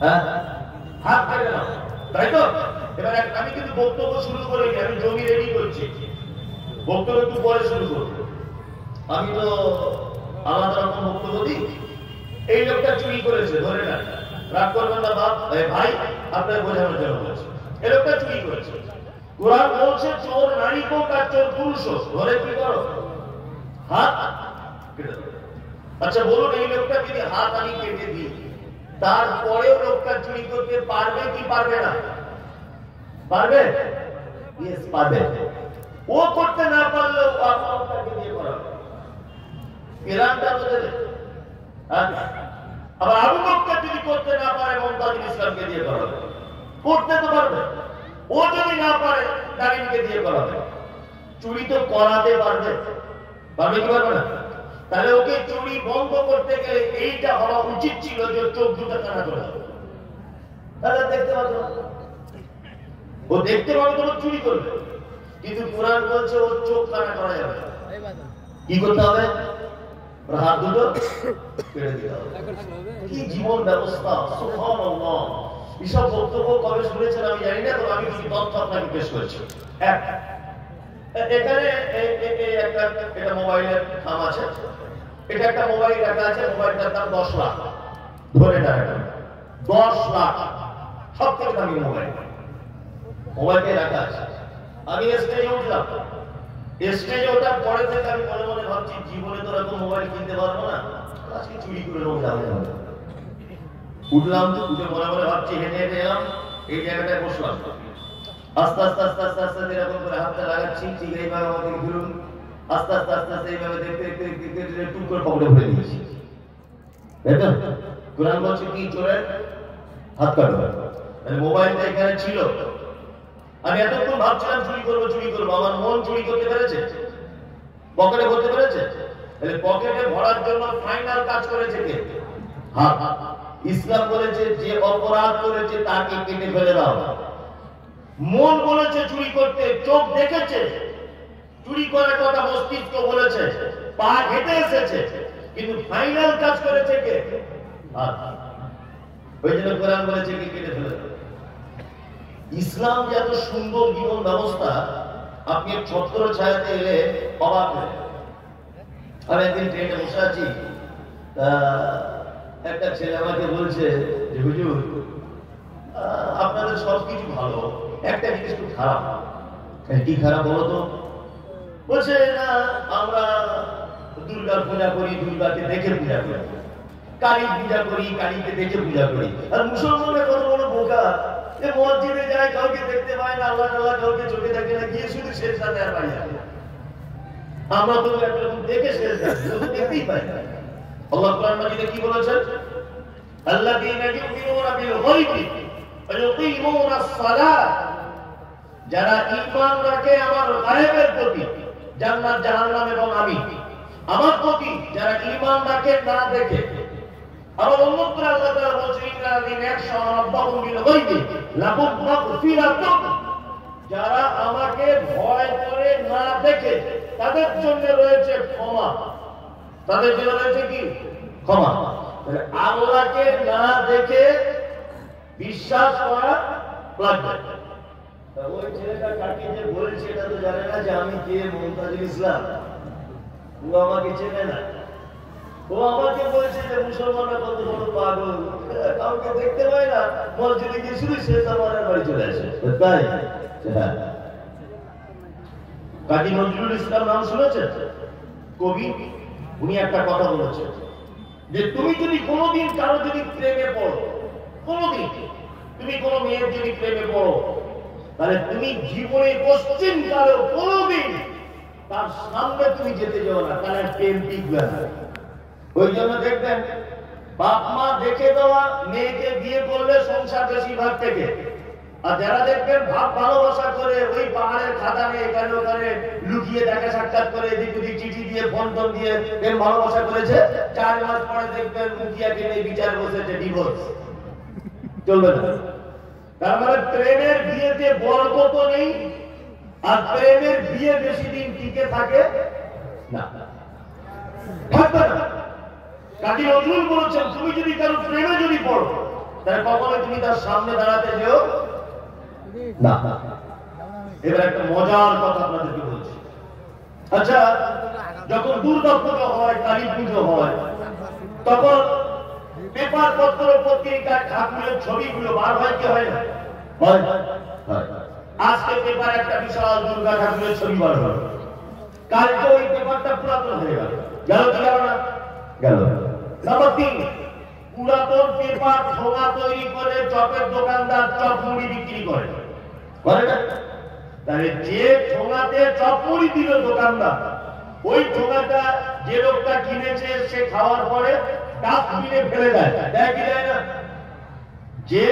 হ্যাঁ, হাত কেটে নাও, তাই তো? এবার আমি কিন্তু বক্তব্য শুরু করে আমি জমি রেডি করছি, বক্তব্য একটু পরে শুরু করবো। আমি তো আলাদা রকম বক্তব্য দিই। এই লোকটা চুরি করেছে, ধরে না, রাগ করবেন না বাপ ভাই, আপনার বোঝানোর জন্য বলছে। এই লোকটা চুরি করেছে, কোরআন বলছে চোর নারী হোক আর চোর পুরুষ হোক, ধরে কি করো? হাত কেটে দাও। আচ্ছা বলুন, এই লোকটা যদি হাত আমি কেটে দিই, তারপরেও লোকটা চুরি করতে পারবে কি পারবে না? পারবে? ইয়েস, পারবে। ও করতে না পারলেও আপনাকে দিয়ে করাবে, এরানটা তো দেবে। আবার আবু বকর যদি করতে না পারে, মুমতাজুল ইসলামকে দিয়ে করাবে, করতে তো পারবে। ও যদি না পারে, দারিমকে দিয়ে করাবে। চুরি তো করাতে পারবে, পারবে কি পারবে না? তাহলে ওকে চুরি বন্ধ করতে গেলে এইটা হওয়া উচিত ছিল যে চোখ দুটো কানা করে, তাহলে দেখতে পাবে, ও দেখতে পাবে তোমার চুরি করবে। কিন্তু কোরআন বলছে ওর চোখ কানা করা যাবে, কি করতে হবে? হাত দুটো কেটে দিতে হবে। কি জীবন ব্যবস্থা! সুবহানাল্লাহ। এসব বক্তব্য কবে শুনেছেন আমি জানি না, তবে আমি কিছু তথ্য আপনাকে পেশ করেছি। এখানে এটা মোবাইলের দাম আছে, এটা একটা মোবাইল রাখা আছে, মোবাইলটার দাম 10 লাখ, ধরে রাখেন 10 লাখ, সব থেকে দামি মোবাইল, মোবাইলটা রাখা আছে। আমি স্টেজে উঠলাম, স্টেজে ওঠার পরে থেকে আমি মনে মনে ভাবছি জীবনে তো এরকম মোবাইল কিনতে পারবো না, আজকে চুরি করে নেবো, যাবে। উঠলাম, উঠে মনে মনে ভাবছি, হেঁটে হেঁটে এলাম, এই জায়গাটায় বসলাম, আস্তে আস্তে আস্তে আস্তে আস্তে এরকম করে হাতটা লাগাচ্ছি, ঠিক এইভাবে আমাকে ঘুরুন, আস্তে আস্তে আস্তে আস্তে এইভাবে দেখতে দেখতে দেখতে টুক করে পকেটে ভরে দিয়েছি। তাই তো? কোরআন বলছে কি, চোরের হাত কাটো। মোবাইলটা এখানে ছিল, আমি এতক্ষণ ভাবছিলাম চুরি করবো চুরি করবো, আমার মন চুরি করতে পেরেছে, পকেটে ভরতে পেরেছে। পকেটে ভরার জন্য ফাইনাল কাজ করেছে কে? হাত। ইসলাম বলেছে যে অপরাধ করেছে তাকে কেটে ফেলে দাও। মন বলেছে চুরি করতে, চোখ দেখেছে চুরি করার কথা, মস্তিষ্ক বলেছে, পা হেঁটে এসেছে, কিন্তু ফাইনাল কাজ করেছে কে? হাত। ওই জন্য কোরআন বলেছে কি, কেটে ফেলে দাও। ইসলাম যে এত সুন্দর জীবন ব্যবস্থা, আপনি ছত্র ছায়াতে এলে অবাক হয়ে। আমি একদিন ট্রেনে বসে আছি, একটা ছেলে আমাকে বলছে যে হুজুর আপনাদের সবকিছু ভালো, একটা জিনিস খুব খারাপ। কি খারাপ বলো তো? বলছে না, আমরা দুর্গার পূজা করি, দুর্গাকে দেখে পূজা করি, কালী পূজা করি, কালীকে দেখে পূজা করি। আর মুসলমানের কত বড় বোকা, যে মসজিদে যায় কাউকে দেখতে পায় না, আল্লাহ তাআলা কাউকে চোখে দেখে না, গিয়ে শুধু সেজদা দেওয়ার বাড়ি যায়। আমরা তো একরকম দেখে সেজদা দেখতেই পাই না। আল্লাহ কোরআন মাজিদে কি বলেছেন? আল্লাযীনা ইউমিনুনা বিল গায়বি ওয়া ইউকিমুনাস সালাত, যারা ঈমান রাখে আমার গায়েবের প্রতি, জান্নাত জাহান্নাম এবং আমি, আমার প্রতি যারা ঈমান রাখে না দেখে। আবার অন্যত্র আল্লাহ তাআলা বলেছেন ইন্নাল্লাযীনা ইয়াখশাউনা রাব্বাহুম বিল গায়বি লাহুম মাগফিরাতুন, যারা আমাকে ভয় করে না দেখে তাদের জন্য রয়েছে ক্ষমা। তাদের জন্য রয়েছে কি? ক্ষমা। আল্লাহকে না দেখে বিশ্বাস করা লাগবে। ওই ছেলেটা কাকে যে বলছে এটা তো জানে না যে আমি কে, মুমতাজুল ইসলাম। ও আমাকে চেনে না, ও আমাকে বলছে যে মুসলমানরা কত বড় পাগল, কাউকে দেখতে পায় না, মসজিদে গিয়ে শুধু সেজদা মারার বাড়ি চলে আসে। তাই কাজী নজরুল ইসলাম নাম শুনেছেন? কবি, উনি একটা কথা বলেছেন যে তুমি যদি কোনোদিন কারো যদি প্রেমে পড়ো, কোনোদিন তুমি কোনো মেয়ের যদি প্রেমে পড়ো, তাহলে তুমি জীবনে পশ্চিম কারো কোনোদিন তার সামনে তুমি যেতে যাও না, তাহলে প্রেম টিকবে না। ওই জন্য দেখবেন বাপ মা দেখে দেওয়া মেয়েকে বিয়ে করলে সংসার বেশিরভাগ থেকে, আর যারা দেখবেন ভাব ভালোবাসা করে ওই পাহাড়ের খাদানে এখানে ওখানে লুকিয়ে দেখা সাক্ষাৎ করে এদিক ওদিক চিঠি দিয়ে ফোন টোন দিয়ে প্রেম ভালোবাসা করেছে, 4 মাস পরে দেখবেন মুখিয়াকে নিয়ে বিচার বসেছে, ডিভোর্স। চলবে না। তার মানে প্রেমের বিয়েতে বরকত নেই, আর প্রেমের বিয়ে বেশি দিন টিকে থাকে না, থাকবে না। কাজী নজরুল বলেছেন, তুমি যদি কারো প্রেমে যদি পড়ো তাহলে কখনো তুমি তার সামনে দাঁড়াতে যেও না। এবার একটা মজার কথা আপনাদেরকে বলছি। আচ্ছা, যখন দুর্গাপুজো হয়, কালী পুজো হয়, তখন পেপার পত্র পত্রিকা ঠাকুরের ছবিগুলো বার হয় কি হয় না? আজকে পেপার একটা বিশাল দুর্গা ঠাকুরের ছবি বার হয়, কালকে ওই পেপারটা পুরাতন হয়ে গেল। গেল কি গেল না? গেল। নাম্বার 3, পুরাতন পেপার ঠোঙা তৈরি করে চপের দোকানদার চপ মুড়ি বিক্রি করে না? তাহলে যে ঠোঙাতে চপ মুড়ি দিল দোকানদার, ওই ঠোঙাটা যে লোকটা কিনেছে সে খাওয়ার পরে ডাস্টবিনে ফেলে দেয়, দেয় কি দেয় না? যে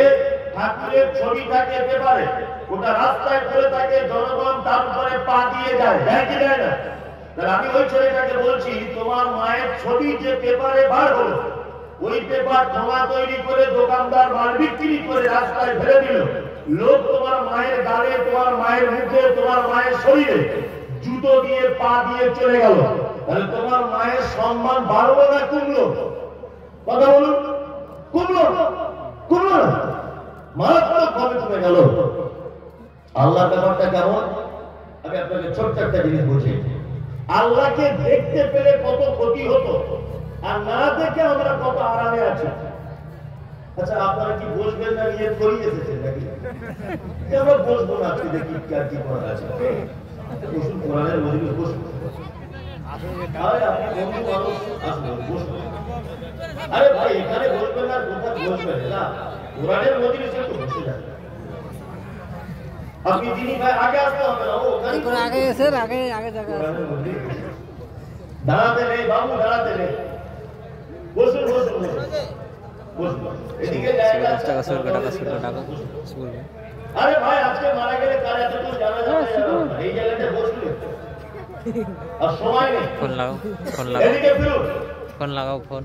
ঠাকুরের ছবি থাকে পেপারে, ওটা রাস্তায় ফেলে থাকে, জনগণ তার উপরে পা দিয়ে যায়, দেয় কি দেয় না? তাহলে আমি ওই ছেলেটাকে বলছি, তোমার মায়ের ছবি যে পেপারে বার হলো, ওই পেপার ঠোঙা তৈরি করে দোকানদার মাল বিক্রি করে রাস্তায় ফেলে দিল, লোক তোমার মায়ের গালে, তোমার মায়ের মুখে, তোমার মায়ের শরীরে জুতো দিয়ে পা দিয়ে চলে গেল, তাহলে তোমার মায়ের সম্মান বাড়লো না কমলো? কথা বলুন, কমলো? কমলো না, মারাত্মক ভাবে কমে গেল। আল্লাহর ব্যাপারটা কেমন আমি আপনাকে ছোট্ট একটা জিনিস বুঝি। আল্লাহকে দেখতে পেলে কত ক্ষতি হতো, আর না দেখে আমরা কত আরামে আছি। আচ্ছা, আপনারা কি বসবেন না নিয়ে করিয়ে এসেছেন নাকি? আমরা বসবো না, আপনি দেখি কি করার আছে। বসুন, কোরআনের মজলিস বসুন। আরে ভাই, এখানে বসবেন না, কোথায় বসবেন না? কোরআনের মজলিসে তো বসে যান। আপনি যিনি ভাই আগে আসতে হবে না, ওখানে আগে এসে আগে জায়গা দাঁড়াতে নেই বাবু, দাঁড়াতে নেই। বসুন বসুন বসুন, এদিকে জায়গা আছে। আরে ভাই, আজকে মারা গেলে কার এত তো জানা যাবে না, এই জায়গাটা বসলে আর সময় নেই। ফোন লাগাও, এদিকে ফিরুন, ফোন লাগাও, ফোন।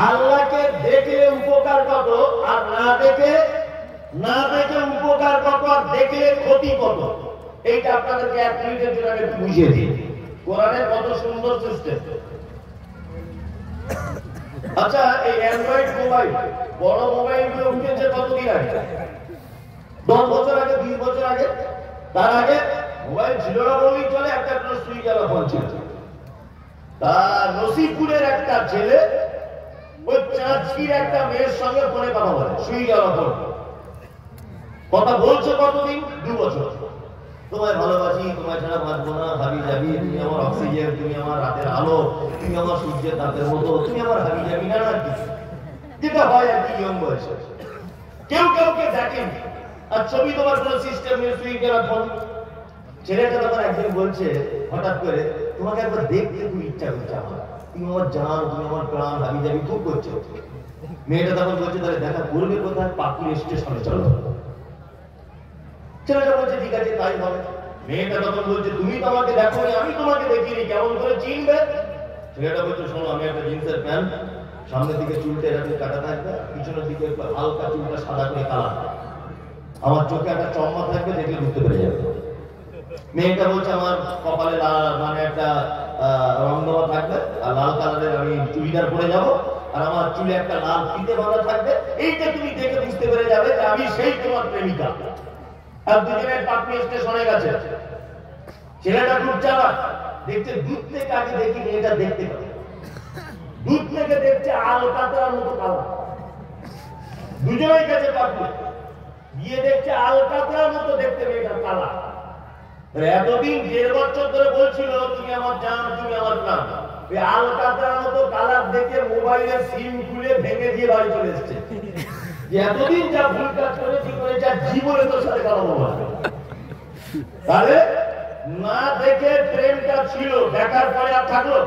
আল্লাহকে দেখে উপকার কত, আর না দেখে উপকার কত, আর দেখলে ক্ষতি কত, এইটা আপনাদেরকে 1 মিনিটের জন্য আমি বুঝিয়ে দিই। কোরআনের কত সুন্দর সিস্টেম। আচ্ছা, এই অ্যান্ড্রয়েড মোবাইল, বড় মোবাইল গুলো উঠেছে কতদিন আগে? 10 বছর আগে, 20 বছর আগে। তার আগে মোবাইল ছিল না বললেই চলে, একটা সুইচ আলা ফোন ছিল। তা নসিবপুরের একটা ছেলে ওই চাঁচকির একটা মেয়ের সঙ্গে ফোনে কথা বলে, সুইচ আলা ফোন। কথা বলছে কতদিন? 2 বছর। তোমায় ভালোবাসি, তোমায় ছাড়া বাঁচবো না, হাবি যাবি, তুমি আমার অক্সিজেন, তুমি আমার রাতের আলো, তুমি আমার সূর্যের তাপের মতো, তুমি আমার হাবি যাবি না, যেটা হয় আর কি নিয়ম বয়সে। কেউ কাউকে দেখেন, আর ছবি তোমার কোনো সিস্টেম নেই, সুইচ আলা ফোন। ছেলেটা তখন একদিন বলছে হঠাৎ করে, তোমাকে একবার দেখতে খুব ইচ্ছা করছে আমার, তুমি আমার জান, তুমি আমার প্রাণ, হাবি যাবি খুব করছো। মেয়েটা তখন বলছে, তাহলে দেখা করবে কোথায়? পাকুড় স্টেশনে চলো। ছেলেটা বলছে ঠিক আছে, তাই হবে। মেয়েটা তখন বলছে, তুমি তো আমাকে দেখো, আমি তোমাকে দেখিনি, কেমন করে চিনবে? ছেলেটা বলছে, শোনো, আমি একটা জিন্সের প্যান্ট, সামনের দিকে চুলটা এরকম কাটা থাকবে, পিছনের দিকে হালকা চুলটা সাদা করে কালা, আমার চোখে একটা চম্মা থাকবে, দেখলে বুঝতে পেরে যাবে। মেয়েটা বলছে, আমার কপালে মানে একটা রং দেওয়া থাকবে, আর লাল কালারের আমি চুড়িদার পরে যাব, আর আমার চুলে একটা লাল ফিতে বাঁধা থাকবে, এইটা তুমি দেখে বুঝতে পেরে যাবে যে আমি সেই তোমার প্রেমিকা। আর দুজনের পাটনি স্টেশনে গেছে। ছেলেটা খুব চালাক, দেখছে দূর থেকে, আগে দেখি মেয়েটা দেখতে পাবে, দূর থেকে দেখছে আল কাতরার মতো কালা। দুজনেই গেছে পাটনি, গিয়ে দেখছে আল কাতরার মতো দেখতে মেয়েটা কালা। এতদিন 1.5 বছর ধরে বলছিল তুমি আমার জান, তুমি আমার প্রাণ, এই আল কাতরার মতো কালার দেখে মোবাইলের সিম খুলে ভেঙে দিয়ে বাড়ি চলে এসছে। এতদিন যা ভুল কাজ করেছি করে যা জীবনে তো সাথে কালো মোবাইল। তাহলে না দেখে প্রেমটা ছিল, দেখার পরে আর থাকলো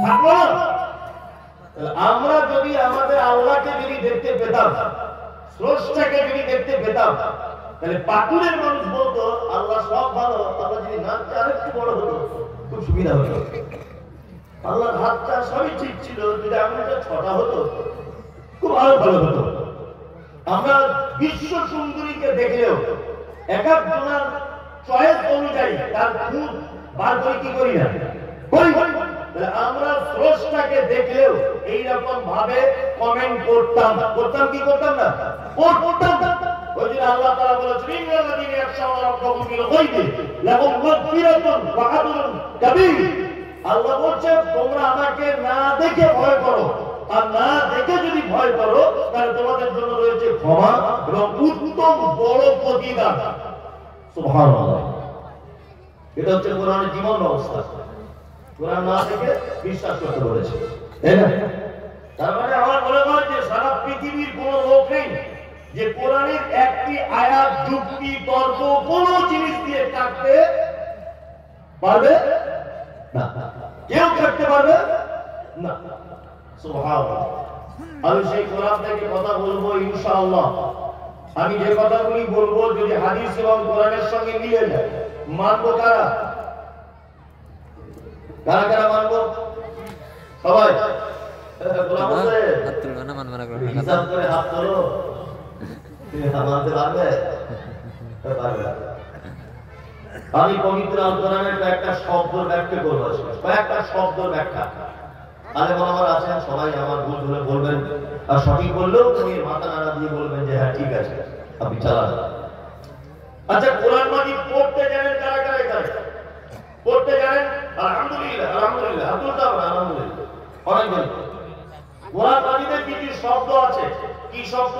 থাকলো। আমরা যদি আমাদের আল্লাহকে যদি দেখতে পেতাম, স্রষ্টাকে যদি দেখতে পেতাম, তাহলে পাকুড়ের মানুষ বলতো আল্লাহ সব ভালো, আল্লাহ যদি নাচটা আরেকটু বড় হতো খুব সুবিধা হতো। আল্লাহর হাতটা সবই ঠিক ছিল, যদি আঙুলটা 6টা হতো খুব আরো ভালো হতো। আমরা বিশ্ব সুন্দরীকে দেখলেও এক একজনের চয়েস অনুযায়ী তার খুব বার করে কি করি না, করি আমরা স্রষ্টাকে দেখলেও এইরকম ভাবে কমেন্ট করতাম কি করতাম না করতাম। ওই জন্য আল্লাহ তাআলা বলেছেন ইন্নাল্লাযীনা ইয়াখশাউনা রাব্বাহুম বিল গায়বি লাহুম মাগফিরাতুন ওয়া আজরুন কাবীর। আল্লাহ বলছে তোমরা আমাকে না দেখে ভয় করো, আর না দেখে যদি ভয় করো তাহলে তোমাদের জন্য রয়েছে ক্ষমা এবং উত্তম বড় প্রতিদান। সুবহানাল্লাহ। এটা হচ্ছে কোরআনের জীবন ব্যবস্থা। কোরআন না দেখে বিশ্বাস করতে বলেছে, তাই না? তার মানে আমার মনে হয় যে সারা পৃথিবীর কোন লোক নেই যে কোরআনের একটি আয়াত যুক্তি তর্ক কোন জিনিস দিয়ে কাটতে পারবে না। কেউ কাটতে পারবে না। সুবহানাল্লাহ। আমি সেই কোরআন থেকে কথা বলবো ইনশাআল্লাহ। আমি যে কথাগুলি বলবো যদি হাদিস এবং কোরআনের সঙ্গে মিলে যায় মানবো কারা? কারা কারা মানবো? সবাই হিসাব করে হাত তোলো। মানতে পারবে? আমি পবিত্র আল কোরআনের কয়েকটা শব্দ ব্যাখ্যা করবো, কয়েকটা শব্দ ব্যাখ্যা। আলেম ওলামা আছেন, সবাই আমার ভুল ধরে বলবেন, আর সঠিক বললেও তুমি মাথা নাড়া দিয়ে বলবেন যে হ্যাঁ ঠিক আছে আপনি চালান। আচ্ছা, কোরআন মাজিদ পড়তে জানেন কারা কারা? এখানে পড়তে জানেন? আলহামদুলিল্লাহ আলহামদুলিল্লাহ আলহামদুলিল্লাহ অনেকজন। কোরআন মাজিদের কিছু শব্দ আছে। কি শব্দ?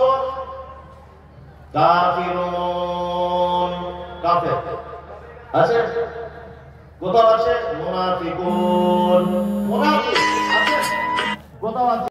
কাফিরুন, কাফের আছে। কোথাও আছে মুনাফিকুন, মুনাফিক আছে। কোথাও আছে